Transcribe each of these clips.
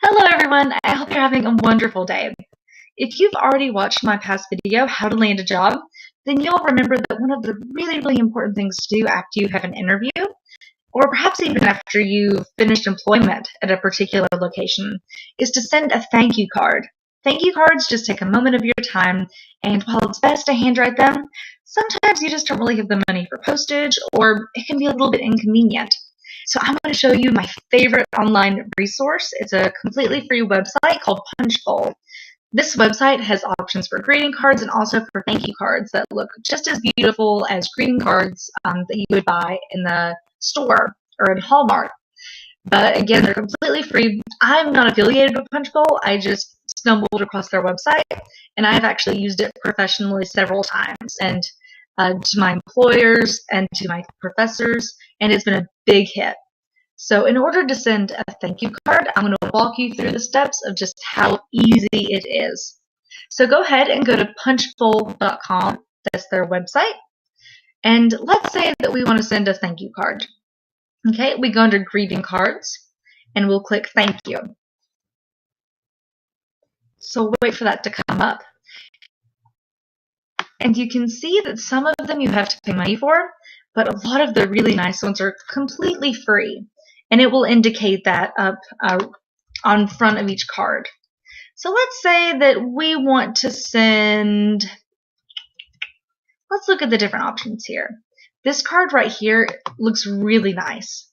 Hello everyone, I hope you're having a wonderful day. If you've already watched my past video, How to Land a Job, then you'll remember that one of the really important things to do after you have an interview, or perhaps even after you've finished employment at a particular location, is to send a thank you card. Thank you cards just take a moment of your time, and while it's best to handwrite them, sometimes you just don't really have the money for postage, or it can be a little bit inconvenient. So I'm going to show you my favorite online resource. It's a completely free website called Punchbowl. This website has options for greeting cards and also for thank you cards that look just as beautiful as greeting cards that you would buy in the store or in Hallmark. But again, they're completely free. I'm not affiliated with Punchbowl. I just stumbled across their website, and I've actually used it professionally several times, and to my employers and to my professors, and it's been a big hit. So in order to send a thank you card, I'm going to walk you through the steps of just how easy it is. So go ahead and go to punchbowl.com. That's their website. And let's say that we want to send a thank you card. Okay, we go under greeting cards and we'll click thank you. So wait for that to come up. And you can see that some of them you have to pay money for, but a lot of the really nice ones are completely free. And it will indicate that up on front of each card. So let's say that we want to send, let's look at the different options here. This card right here looks really nice.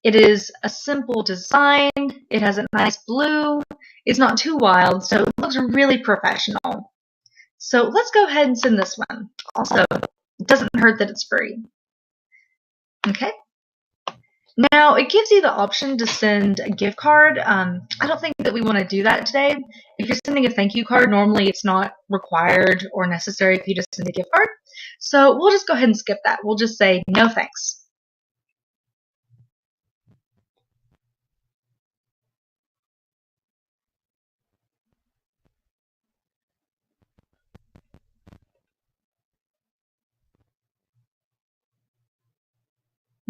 It is a simple design, it has a nice blue, it's not too wild, so it looks really professional. So let's go ahead and send this one. Also, it doesn't hurt that it's free. Okay. Now, it gives you the option to send a gift card. I don't think that we want to do that today. If you're sending a thank you card, normally it's not required or necessary for you to send a gift card. So we'll just go ahead and skip that. We'll just say no thanks.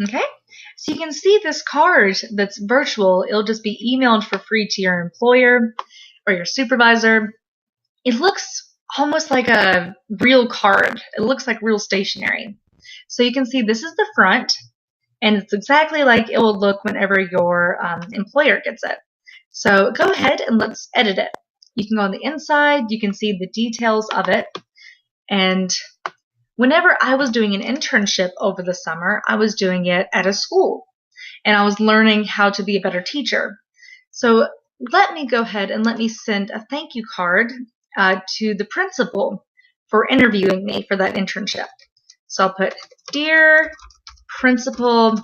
Okay, so you can see this card that's virtual. It'll just be emailed for free to your employer or your supervisor. It looks almost like a real card. It looks like real stationery. So you can see this is the front, and it's exactly like it will look whenever your employer gets it. So go ahead and let's edit it. You can go on the inside, you can see the details of it, and whenever I was doing an internship over the summer, I was doing it at a school, and I was learning how to be a better teacher. So let me go ahead and let me send a thank you card to the principal for interviewing me for that internship. So I'll put, Dear Principal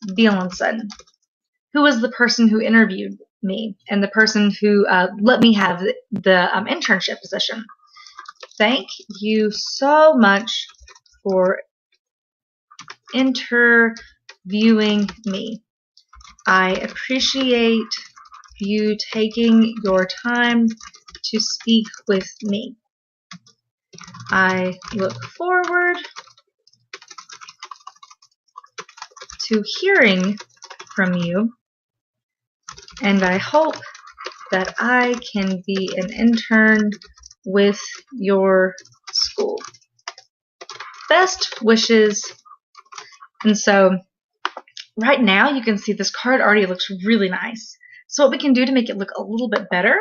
Bielenson, who was the person who interviewed me and the person who let me have the internship position. Thank you so much for interviewing me. I appreciate you taking your time to speak with me. I look forward to hearing from you, and I hope that I can be an intern with your school. Best wishes. And so right now you can see this card already looks really nice. So what we can do to make it look a little bit better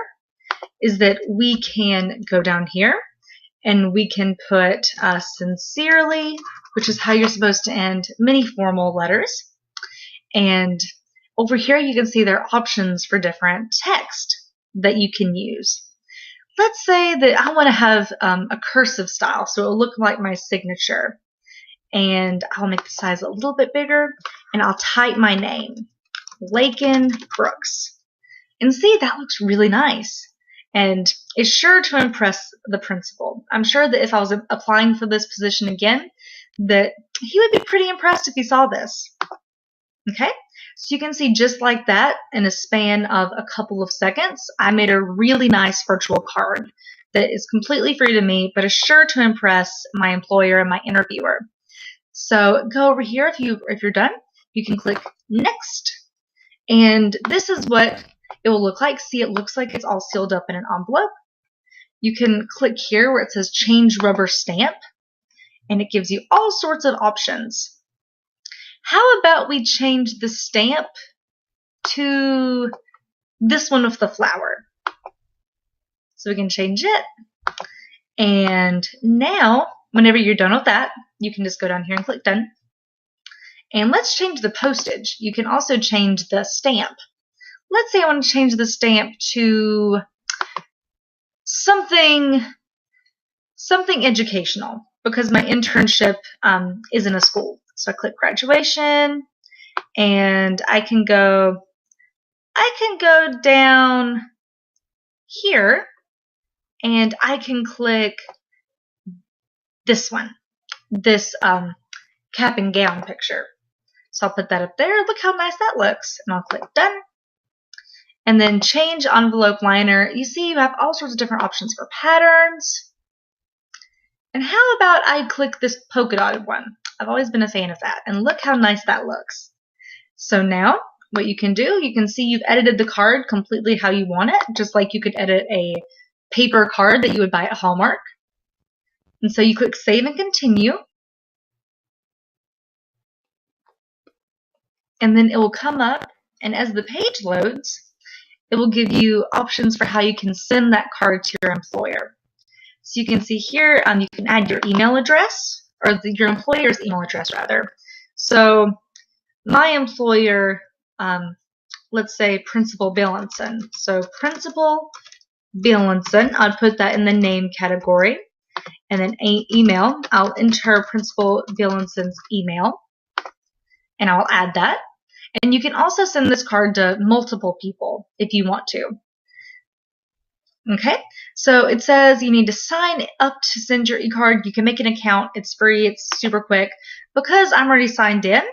is that we can go down here and we can put sincerely, which is how you're supposed to end many formal letters. And over here you can see there are options for different text that you can use. Let's say that I want to have a cursive style, so it'll look like my signature. And I'll make the size a little bit bigger, and I'll type my name, Lakin Brooks. And see, that looks really nice. And it's sure to impress the principal. I'm sure that if I was applying for this position again, that he would be pretty impressed if he saw this. Okay? So you can see just like that, in a span of a couple of seconds, I made a really nice virtual card that is completely free to me, but is sure to impress my employer and my interviewer. So go over here if you're done. You can click Next. And this is what it will look like. See, it looks like it's all sealed up in an envelope. You can click here where it says change rubber stamp, and it gives you all sorts of options. How about we change the stamp to this one with the flower? So we can change it. And now, whenever you're done with that, you can just go down here and click done. And let's change the postage. You can also change the stamp. Let's say I want to change the stamp to something educational, because my internship is in a school. So I click graduation, and I can go down here, and I can click this one, this cap and gown picture. So I'll put that up there. Look how nice that looks. And I'll click done. And then change envelope liner. You see you have all sorts of different options for patterns. And how about I click this polka dotted one? I've always been a fan of that. And look how nice that looks. So now what you can do, you can see you've edited the card completely how you want it, just like you could edit a paper card that you would buy at Hallmark. And so you click save and continue. And then it will come up, and as the page loads, it will give you options for how you can send that card to your employer. So you can see here, you can add your email address, or your employer's email address rather. So my employer, let's say Principal Billingson. So Principal Billingson, I'll put that in the name category. And then email, I'll enter Principal Billingson's email, and I'll add that. And you can also send this card to multiple people if you want to. Okay, so it says you need to sign up to send your e-card. You can make an account. It's free. It's super quick. Because I'm already signed in,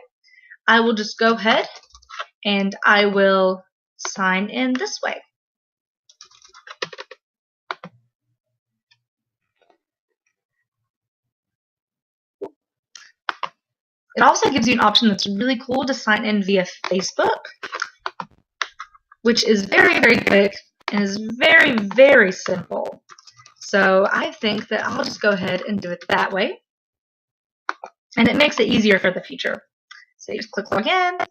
I will just go ahead and I will sign in this way. It also gives you an option that's really cool to sign in via Facebook, which is very, very quick and is very, very simple. So I think that I'll just go ahead and do it that way. And it makes it easier for the future. So you just click login.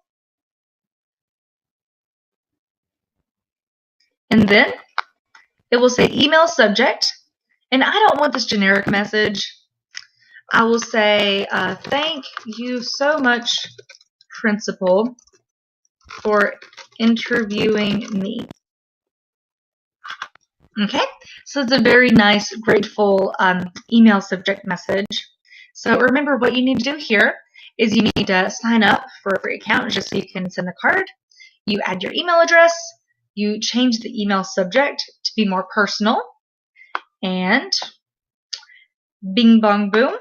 And then it will say email subject. And I don't want this generic message. I will say, thank you so much, Principal, for interviewing me. Okay, so it's a very nice, grateful email subject message. So remember, what you need to do here is you need to sign up for a free account just so you can send the card. You add your email address. You change the email subject to be more personal. And bing, bong, boom.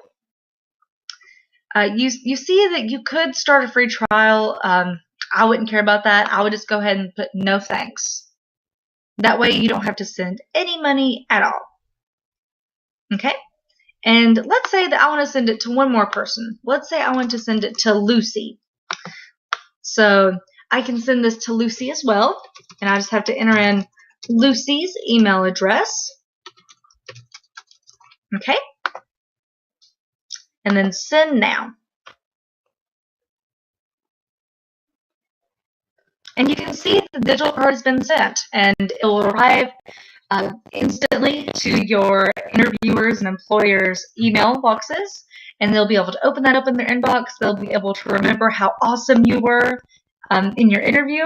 You see that you could start a free trial. I wouldn't care about that. I would just go ahead and put no thanks. That way you don't have to send any money at all. Okay? And let's say that I want to send it to one more person. Let's say I want to send it to Lucy. So I can send this to Lucy as well. And I just have to enter in Lucy's email address. Okay? And then send now. And you can see the digital card has been sent, and it will arrive instantly to your interviewers and employers' email boxes, and they'll be able to open that up in their inbox. They'll be able to remember how awesome you were in your interview,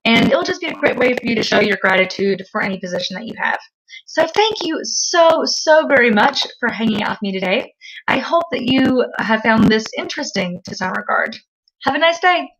and it'll just be a great way for you to show your gratitude for any position that you have. So thank you so very much for hanging out with me today. I hope that you have found this interesting to some regard. Have a nice day.